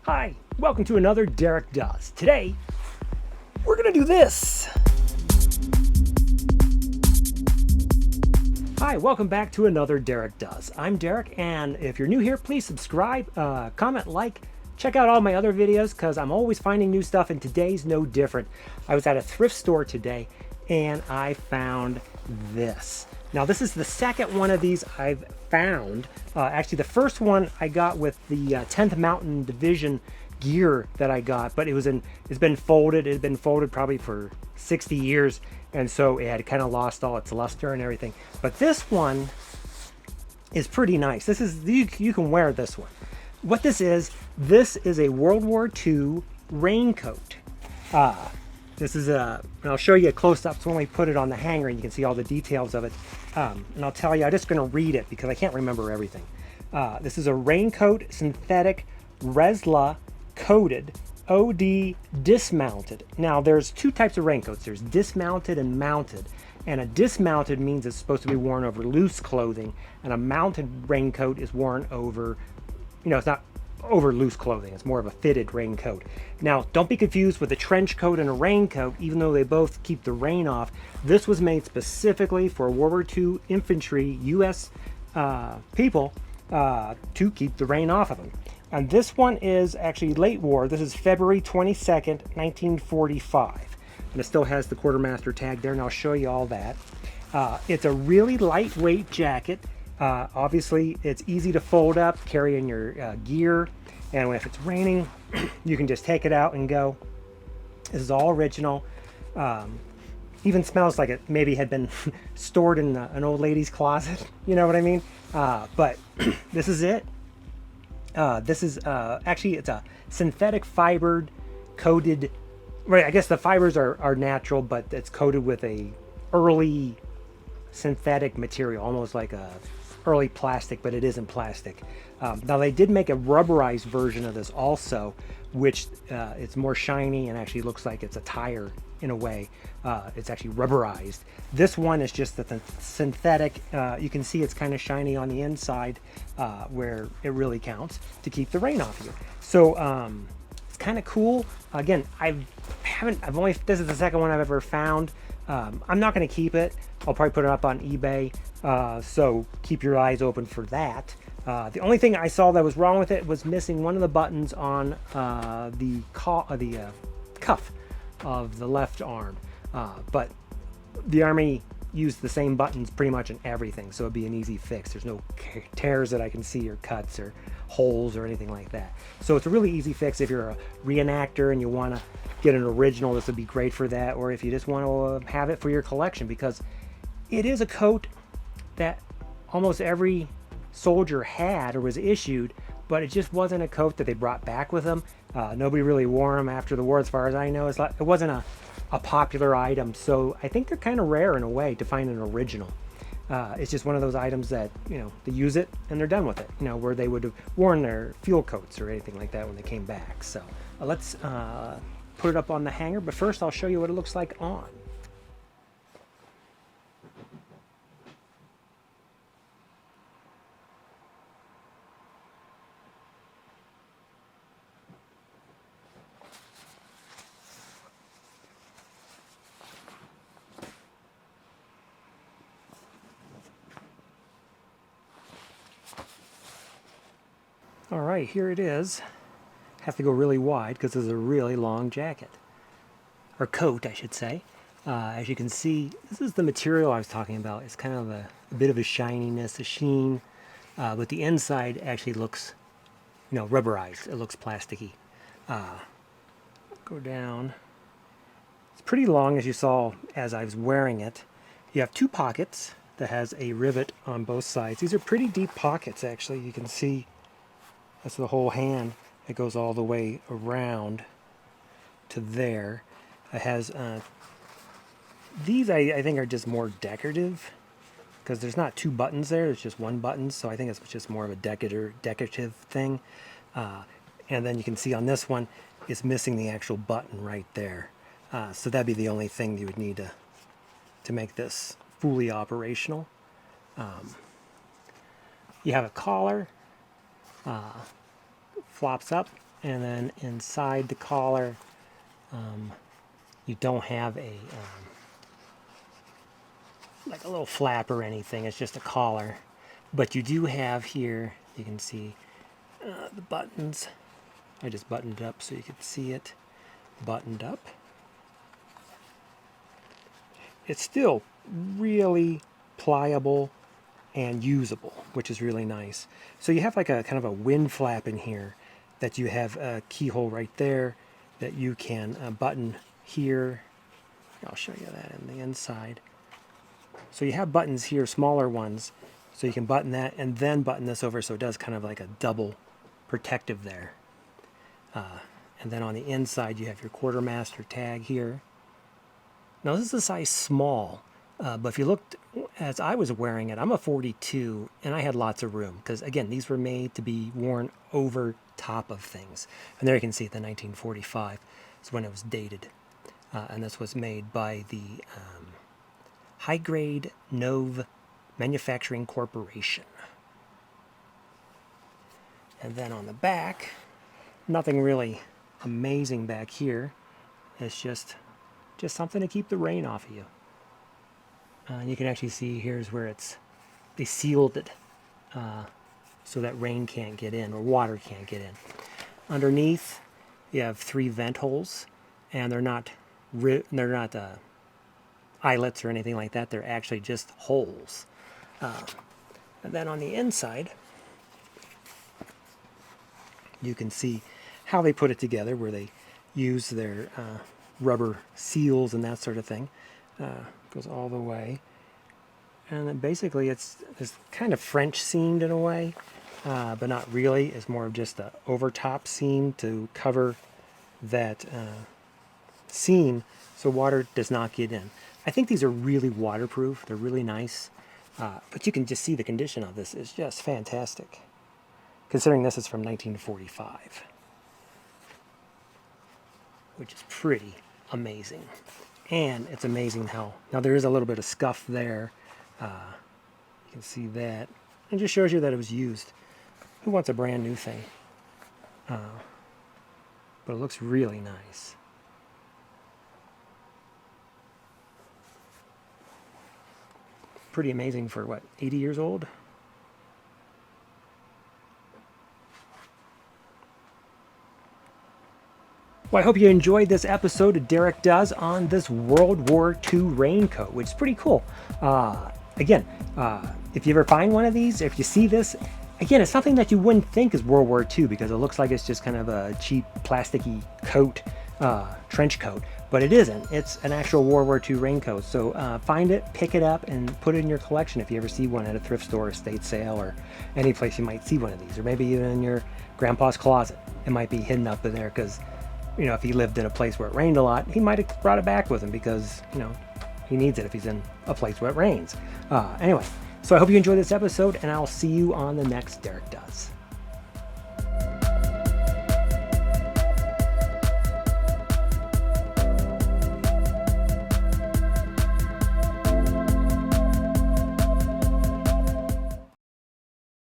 Hi, welcome to another Derek Does. Today, we're going to do this. Hi, welcome back to another Derek Does. I'm Derek, and if you're new here, please subscribe, comment, like, check out all my other videos because I'm always finding new stuff, and today's no different. I was at a thrift store today, and I found this. Now, this is the second one of these I've found. Actually, the first one I got with the 10th Mountain Division gear that I got, but it's been folded. It had been folded probably for 60 years, and so it had kind of lost all its luster and everything. But this one is pretty nice. This is, you can wear this one. What this is a World War II raincoat. This is and I'll show you a close-up so when we put it on the hanger and you can see all the details of it. And I'll tell you, I'm just going to read it because I can't remember everything. This is a raincoat synthetic Resla coated OD dismounted. Now there's two types of raincoats. There's dismounted and mounted. And a dismounted means it's supposed to be worn over loose clothing, and a mounted raincoat is worn over, it's not over loose clothing. It's more of a fitted raincoat. Now, don't be confused with a trench coat and a raincoat, even though they both keep the rain off. This was made specifically for World War II infantry, U.S. People, to keep the rain off of them. And this one is actually late war. This is February 22nd, 1945. And it still has the quartermaster tag there, and I'll show you all that. It's a really lightweight jacket. Obviously, it's easy to fold up, carry in your gear, and if it's raining, you can just take it out and go. This is all original. Even smells like it maybe had been stored in an old lady's closet. You know what I mean? But this is it. This is actually, it's a synthetic fibered coated. Right, I guess the fibers are natural, but it's coated with a early synthetic material, almost like a early plastic, but it isn't plastic. Now they did make a rubberized version of this also, which it's more shiny and actually looks like it's a tire in a way. It's actually rubberized. This one is just the synthetic. You can see it's kind of shiny on the inside, where it really counts to keep the rain off you. So it's kind of cool. Again, this is the second one I've ever found. I'm not going to keep it. I'll probably put it up on eBay, so keep your eyes open for that. The only thing I saw that was wrong with it was missing one of the buttons on the cuff of the left arm, but the Army used the same buttons pretty much in everything, so it'd be an easy fix. There's no tears that I can see, or cuts or holes or anything like that. So it's a really easy fix if you're a reenactor and you want to get an original. This would be great for that, or if you just want to have it for your collection, because it is a coat that almost every soldier had or was issued, but it just wasn't a coat that they brought back with them. Nobody really wore them after the war, as far as I know. It wasn't a popular item, so I think they're kind of rare in a way to find an original. It's just one of those items that, they use it and they're done with it, where they would have worn their field coats or anything like that when they came back. So let's put it up on the hanger, but first I'll show you what it looks like on. All right, here it is. Have to go really wide because it's a really long jacket, or coat, I should say. As you can see, this is the material I was talking about. It's kind of a bit of a shininess, a sheen, but the inside actually looks, rubberized. It looks plasticky. Go down. It's pretty long, as you saw as I was wearing it. You have two pockets that has a rivet on both sides. These are pretty deep pockets, actually. You can see that's the whole hand. It goes all the way around to there. It has these I think are just more decorative, because there's not two buttons there. There's just one button, so I think it's just more of a decorative thing. And then you can see on this one, it's missing the actual button right there. So that'd be the only thing you would need to make this fully operational. You have a collar, flops up, And then inside the collar, you don't have a like a little flap or anything. It's just a collar. But you do have here, you can see the buttons. I just buttoned it up so you could see it buttoned up. It's still really pliable and usable, which is really nice. So you have like a kind of a wind flap in here that you have a keyhole right there that you can button here. I'll show you that in the inside. So you have buttons here, smaller ones, so you can button that and then button this over so it does kind of like a double protective there. And then on the inside you have your quartermaster tag here. Now this is a size small, but if you looked as I was wearing it, I'm a 42 and I had lots of room because again, these were made to be worn over top of things. And there you can see the 1945 is when it was dated. And this was made by the High Grade Nove Manufacturing Corporation. And then on the back, nothing really amazing back here. It's just something to keep the rain off of you. And you can actually see here's where they sealed it so that rain can't get in or water can't get in. Underneath, you have 3 vent holes, and they're not eyelets or anything like that. They're actually just holes. And then on the inside, you can see how they put it together, where they use their rubber seals and that sort of thing. Goes all the way. And then basically it's kind of French seamed in a way, but not really. It's more of just an overtop seam to cover that seam so water does not get in. I think these are really waterproof. They're really nice. But you can just see the condition of this is just fantastic, considering this is from 1945, which is pretty amazing. And it's amazing how, now there is a little bit of scuff there. You can see that. It just shows you that it was used. Who wants a brand new thing? But it looks really nice. Pretty amazing for what, 80 years old? Well, I hope you enjoyed this episode of Derek Does on this World War II raincoat, which is pretty cool. Again, if you ever find one of these, if you see this, again, it's something that you wouldn't think is World War II because it looks like it's just kind of a cheap plasticky coat, trench coat, but it isn't. It's an actual World War II raincoat. So find it, pick it up, and put it in your collection if you ever see one at a thrift store, estate sale, or any place you might see one of these, or maybe even in your grandpa's closet. It might be hidden up in there because, you know, if he lived in a place where it rained a lot, he might have brought it back with him because, you know, he needs it if he's in a place where it rains. Anyway, so I hope you enjoyed this episode, and I'll see you on the next Derek Does.